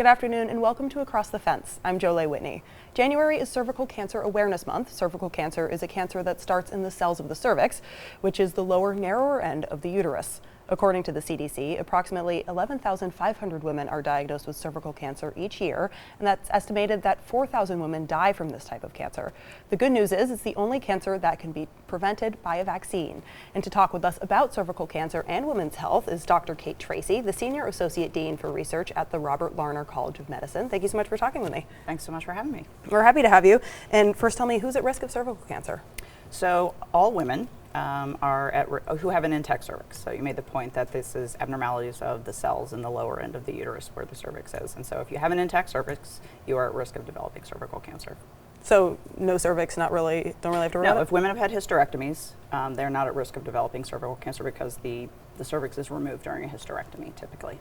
Good afternoon and welcome to Across the Fence. I'm Jolene Whitney. January is Cervical Cancer Awareness Month. Cervical cancer is a cancer that starts in the cells of the cervix, which is the lower, narrower end of the uterus. According to the CDC, approximately 11,500 women are diagnosed with cervical cancer each year, and that's estimated that 4,000 women die from this type of cancer. The good news is it's the only cancer that can be prevented by a vaccine. And to talk with us about cervical cancer and women's health is Dr. Kate Tracy, the Senior Associate Dean for Research at the Robert Larner College of Medicine. Thank you so much for talking with me. Thanks so much for having me. We're happy to have you. And first, tell me, who's at risk of cervical cancer? So all women who have an intact cervix. So you made the point that this is abnormalities of the cells in the lower end of the uterus where the cervix is. And so if you have an intact cervix, you are at risk of developing cervical cancer. So no cervix, don't really have to worry about it? No, if women have had hysterectomies, they're not at risk of developing cervical cancer because the cervix is removed during a hysterectomy typically.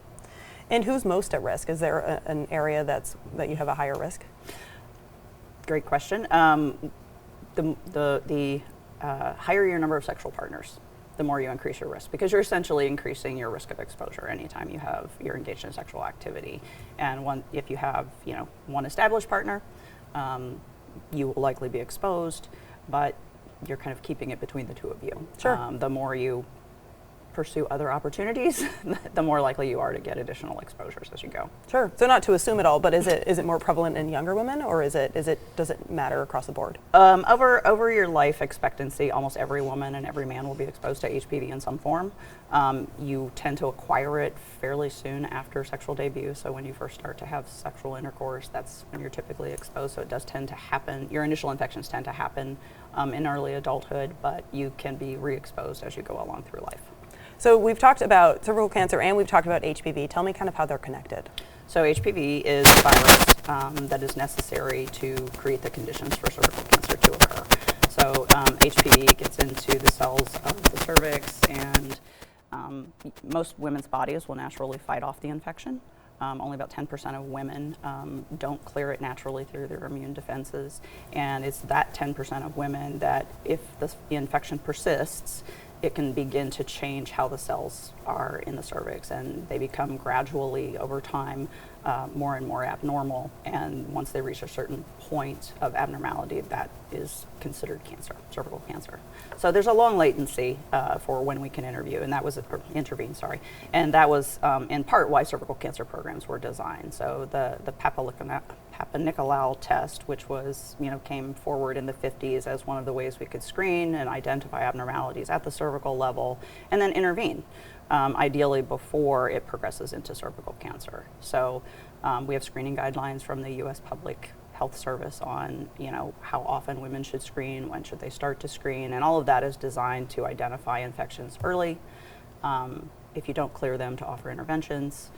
And who's most at risk? Is there an area that you have a higher risk? Great question. The higher your number of sexual partners, the more you increase your risk, because you're essentially increasing your risk of exposure anytime you're engaged in sexual activity. And if you have one established partner, you will likely be exposed, but you're kind of keeping it between the two of you. Sure. The more you pursue other opportunities, the more likely you are to get additional exposures as you go. Sure. So not to assume at all, but is it more prevalent in younger women, or does it matter across the board? Over your life expectancy, almost every woman and every man will be exposed to HPV in some form. You tend to acquire it fairly soon after sexual debut. So when you first start to have sexual intercourse, that's when you're typically exposed. So it does tend to happen. Your initial infections tend to happen in early adulthood, but you can be re-exposed as you go along through life. So we've talked about cervical cancer and we've talked about HPV. Tell me kind of how they're connected. So HPV is a virus that is necessary to create the conditions for cervical cancer to occur. So HPV gets into the cells of the cervix, and most women's bodies will naturally fight off the infection. Only about 10% of women don't clear it naturally through their immune defenses. And it's that 10% of women that if the infection persists, it can begin to change how the cells are in the cervix, and they become gradually over time more and more abnormal. And once they reach a certain point of abnormality, that is considered cancer, cervical cancer. So there's a long latency for when we can intervene, and that was and that was in part why cervical cancer programs were designed. So the Papa-Nicolau test, which was came forward in the 50s as one of the ways we could screen and identify abnormalities at the cervical level, and then intervene, ideally before it progresses into cervical cancer. So we have screening guidelines from the U.S. Public Health Service on how often women should screen, when should they start to screen, and all of that is designed to identify infections early, if you don't clear them, to offer interventions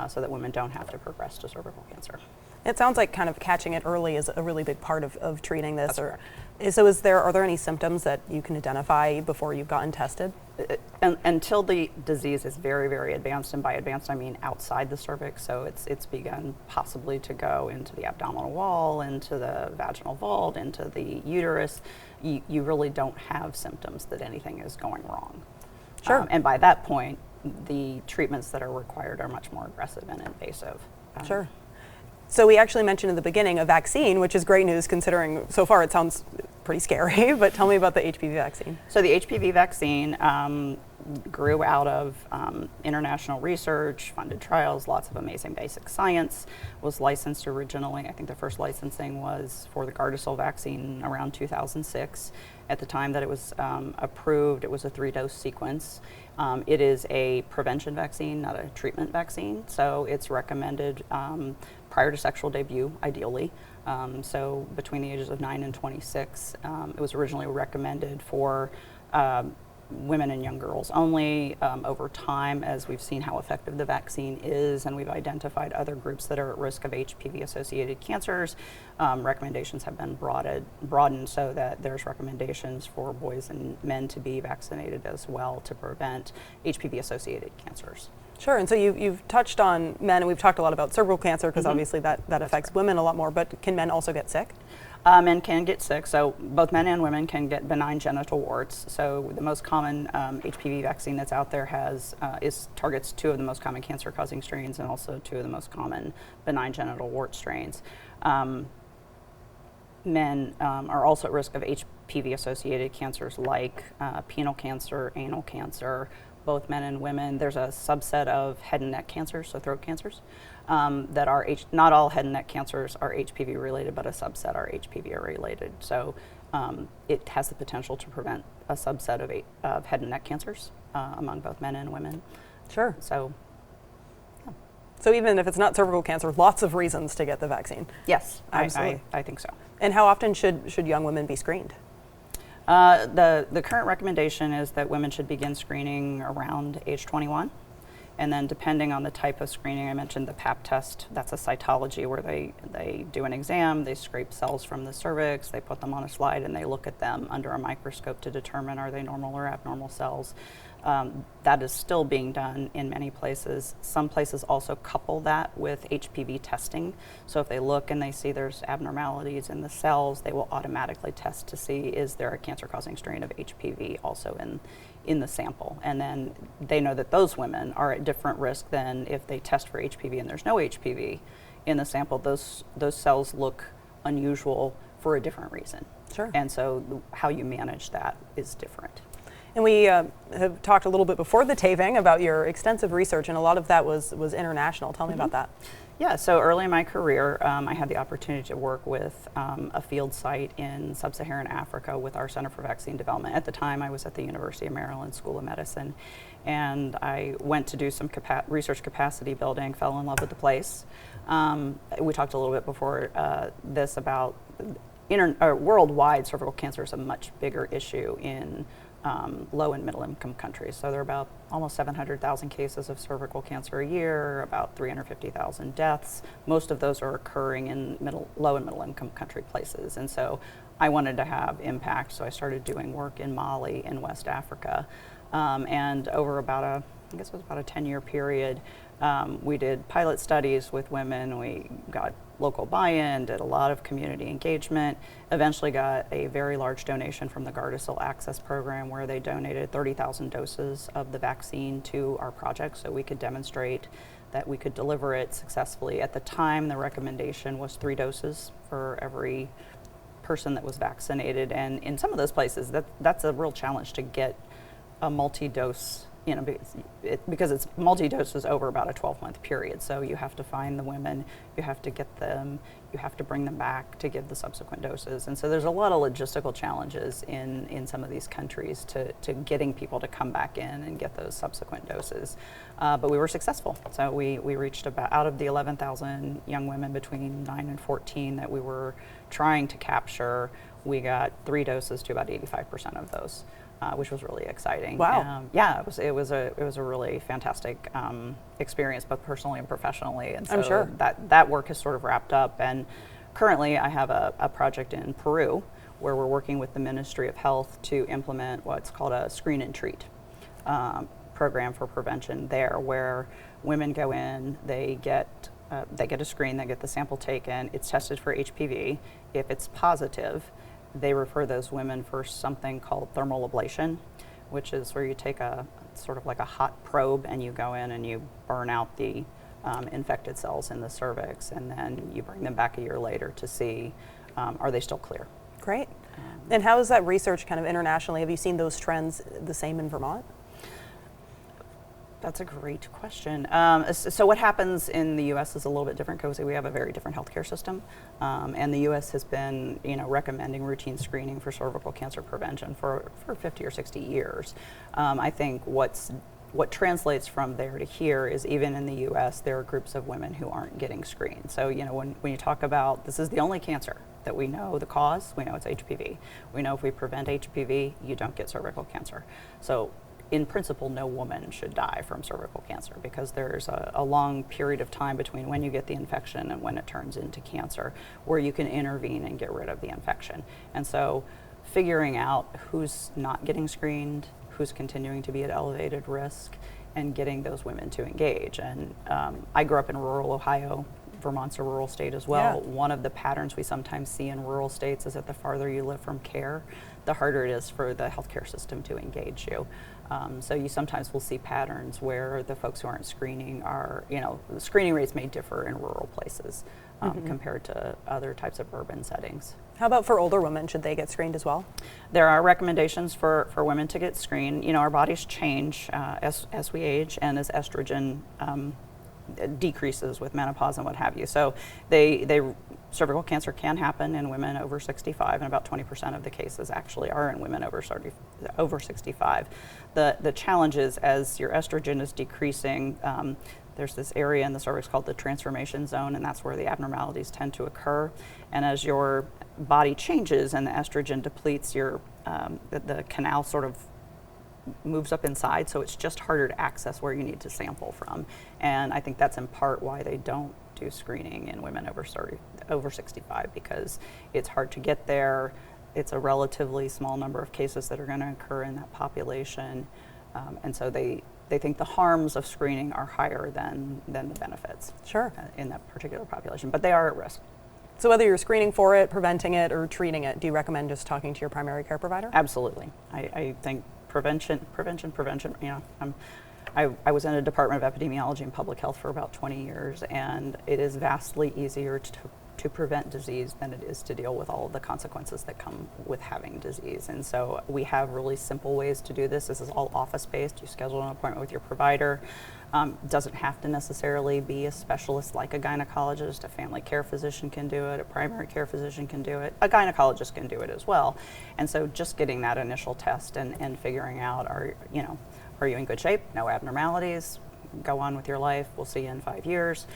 so that women don't have to progress to cervical cancer. It sounds like kind of catching it early is a really big part of treating this. That's correct. So are there any symptoms that you can identify before you've gotten tested? Until the disease is very, very advanced, and by advanced I mean outside the cervix, so it's begun possibly to go into the abdominal wall, into the vaginal vault, into the uterus, you really don't have symptoms that anything is going wrong. Sure. And by that point, the treatments that are required are much more aggressive and invasive. Sure. So we actually mentioned in the beginning a vaccine, which is great news considering so far it sounds pretty scary, but tell me about the HPV vaccine. So the HPV vaccine grew out of international research, funded trials, lots of amazing basic science, was licensed originally. I think the first licensing was for the Gardasil vaccine around 2006. At the time that it was approved, it was a 3-dose sequence. It is a prevention vaccine, not a treatment vaccine, so it's recommended prior to sexual debut, ideally. So between the ages of 9 and 26, it was originally recommended for women and young girls only. Over time, as we've seen how effective the vaccine is, and we've identified other groups that are at risk of HPV-associated cancers, recommendations have been broadened so that there's recommendations for boys and men to be vaccinated as well to prevent HPV-associated cancers. Sure, and so you've touched on men, and we've talked a lot about cervical cancer because obviously that affects correct. women a lot more, but can men also get sick? Men can get sick, so both men and women can get benign genital warts. So the most common HPV vaccine that's out there targets two of the most common cancer-causing strains and also two of the most common benign genital wart strains. Men are also at risk of HPV-associated cancers like penile cancer, anal cancer, both men and women. There's a subset of head and neck cancers, so throat cancers, that are, not all head and neck cancers are HPV related, but a subset are HPV related. So it has the potential to prevent a subset of head and neck cancers among both men and women. Sure. So, yeah. So even if it's not cervical cancer, lots of reasons to get the vaccine. Yes, Absolutely. I think so. And how often should young women be screened? The current recommendation is that women should begin screening around age 21. And then depending on the type of screening, I mentioned the Pap test, that's a cytology where they do an exam, they scrape cells from the cervix, they put them on a slide and they look at them under a microscope to determine are they normal or abnormal cells. That is still being done in many places. Some places also couple that with HPV testing. So if they look and they see there's abnormalities in the cells, they will automatically test to see is there a cancer-causing strain of HPV also in the sample. And then they know that those women are at different risk than if they test for HPV and there's no HPV in the sample. Those cells look unusual for a different reason. Sure. And so how you manage that is different. And we have talked a little bit before the taping about your extensive research, and a lot of that was international. Tell me about that. Yeah, so early in my career, I had the opportunity to work with a field site in sub-Saharan Africa with our Center for Vaccine Development. At the time, I was at the University of Maryland School of Medicine, and I went to do some research capacity building, fell in love with the place. We talked a little bit before this about worldwide cervical cancer is a much bigger issue in low and middle income countries. So there are about almost 700,000 cases of cervical cancer a year, about 350,000 deaths. Most of those are occurring in low and middle income country places. And so I wanted to have impact, so I started doing work in Mali in West Africa. And over about I guess it was about a 10-year period, we did pilot studies with women. We got local buy-in, did a lot of community engagement, eventually got a very large donation from the Gardasil Access Program where they donated 30,000 doses of the vaccine to our project so we could demonstrate that we could deliver it successfully. At the time, the recommendation was 3 doses for every person that was vaccinated, and in some of those places, that's a real challenge to get a multi-dose, because it's multi-doses over about a 12-month period. So you have to find the women, you have to get them, you have to bring them back to give the subsequent doses. And so there's a lot of logistical challenges in some of these countries to getting people to come back in and get those subsequent doses. But we were successful. So we reached about, out of the 11,000 young women between 9 and 14 that we were trying to capture, we got 3 doses to about 85% of those. Which was really exciting. Wow. Yeah, it was a really fantastic experience, both personally and professionally. And so I'm sure that work has sort of wrapped up. And currently, I have a project in Peru where we're working with the Ministry of Health to implement what's called a screen and treat program for prevention there, where women go in, they get a screen, they get the sample taken, it's tested for HPV. If it's positive, they refer those women for something called thermal ablation, which is where you take a sort of like a hot probe and you go in and you burn out the infected cells in the cervix, and then you bring them back a year later to see are they still clear. Great. And how is that research kind of internationally? Have you seen those trends the same in Vermont? That's a great question. So what happens in the U.S. is a little bit different because we have a very different healthcare system, and the U.S. has been, recommending routine screening for cervical cancer prevention for 50 or 60 years. I think what translates from there to here is even in the U.S. there are groups of women who aren't getting screened. So when you talk about this is the only cancer that we know the cause, we know it's HPV. We know if we prevent HPV, you don't get cervical cancer. So in principle, no woman should die from cervical cancer because there's a long period of time between when you get the infection and when it turns into cancer where you can intervene and get rid of the infection. And so figuring out who's not getting screened, who's continuing to be at elevated risk, and getting those women to engage. And I grew up in rural Ohio. Vermont's a rural state as well. Yeah. One of the patterns we sometimes see in rural states is that the farther you live from care, the harder it is for the healthcare system to engage you. So you sometimes will see patterns where the folks who aren't screening are, the screening rates may differ in rural places compared to other types of urban settings. How about for older women? Should they get screened as well? There are recommendations for women to get screened. Our bodies change as we age and as estrogen decreases with menopause and what have you. So cervical cancer can happen in women over 65, and about 20% of the cases actually are in women over 65. The challenge is, as your estrogen is decreasing, there's this area in the cervix called the transformation zone, and that's where the abnormalities tend to occur. And as your body changes and the estrogen depletes, the canal sort of moves up inside, so it's just harder to access where you need to sample from. And I think that's in part why they don't do screening in women over 65, because it's hard to get there. It's a relatively small number of cases that are going to occur in that population, and so they think the harms of screening are higher than the benefits. Sure. In that particular population, but they are at risk. So whether you're screening for it, preventing it, or treating it, do you recommend just talking to your primary care provider? Absolutely. I think prevention. I was in a department of epidemiology and public health for about 20 years, and it is vastly easier to prevent disease than it is to deal with all of the consequences that come with having disease. And so we have really simple ways to do this. This is all office-based. You schedule an appointment with your provider. Doesn't have to necessarily be a specialist like a gynecologist. A family care physician can do it. A primary care physician can do it. A gynecologist can do it as well. And so just getting that initial test and figuring out, are you in good shape? No abnormalities? Go on with your life. We'll see you in 5 years.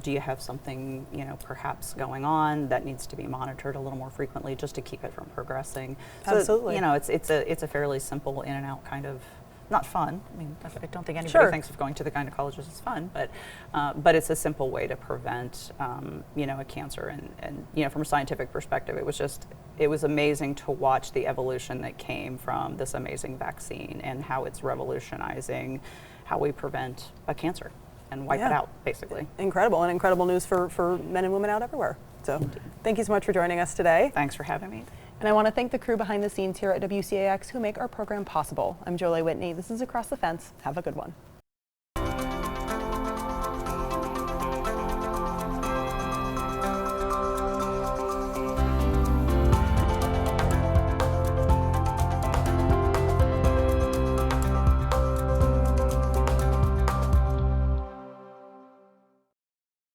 Do you have something, perhaps going on that needs to be monitored a little more frequently just to keep it from progressing? Absolutely. So, it's a fairly simple in and out kind of, not fun. I mean, I don't think anybody Sure. thinks of going to the gynecologist is fun, but it's a simple way to prevent, a cancer. And from a scientific perspective, it was amazing to watch the evolution that came from this amazing vaccine and how it's revolutionizing how we prevent a cancer and wipe it out, basically. Incredible, and incredible news for men and women out everywhere. So thank you so much for joining us today. Thanks for having me. And I want to thank the crew behind the scenes here at WCAX who make our program possible. I'm Jolie Whitney. This is Across the Fence. Have a good one.